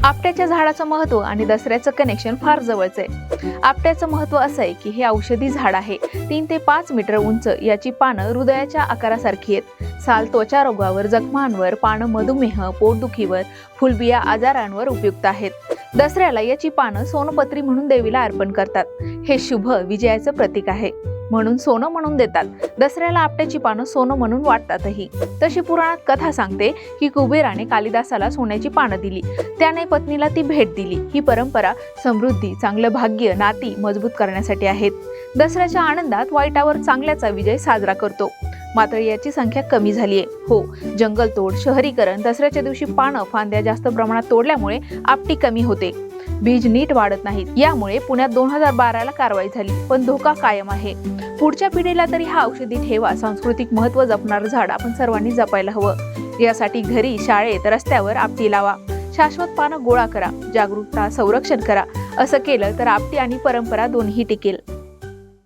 आपट्याच्या झाडाचं महत्त्व आणि दसऱ्याचं कनेक्शन फार जवळचं आहे। आपट्याचं महत्त्व असं आहे की हे औषधी झाड आहे। 3 ते 5 मीटर उंच, याची पानं हृदयाच्या आकारासारखी आहेत। साल त्वचा रोगावर, जखमांवर, पानं मधुमेह, पोटदुखीवर, फुलबिया आजारांवर उपयुक्त आहेत। दसऱ्याला याची पानं सोनपत्री म्हणून देवीला अर्पण करतात। हे शुभ विजयाचं प्रतीक आहे, म्हणून सोनं म्हणून देतात। दसऱ्याला आपट्याची पानं सोनं म्हणून वाटतातही। तशी पुराणात कथा सांगते की कुबेराने कालिदासाला सोन्याची पानं दिली, त्याने पत्नीला ती भेट दिली। ही परंपरा समृद्धी, चांगलं भाग्य, नाती मजबूत करण्यासाठी आहेत। दसऱ्याच्या आनंदात वाईटावर चांगल्याचा विजय साजरा करतो। मात्र याची संख्या कमी झाली आहे। हो, जंगलतोड, शहरीकरण, दसऱ्याच्या दिवशी पानं फांद्या जास्त प्रमाणात तोडल्यामुळे आपटी कमी होते, बीज नीट वाढत नाहीत। यामुळे पुण्यात 2012ला कारवाई झाली, पण धोका कायम आहे। पुढच्या पिढीला तरी हा औषधी ठेवा, सांस्कृतिक महत्त्व जपणारं झाड आपण सर्वांनी जपायला हवं। यासाठी घरी, शाळेत, रस्त्यावर आपटी लावा, शाश्वत पानं गोळा करा, जागरूकता, संरक्षण करा। असं केलं तर आपटी आणि परंपरा दोन्ही टिकेल।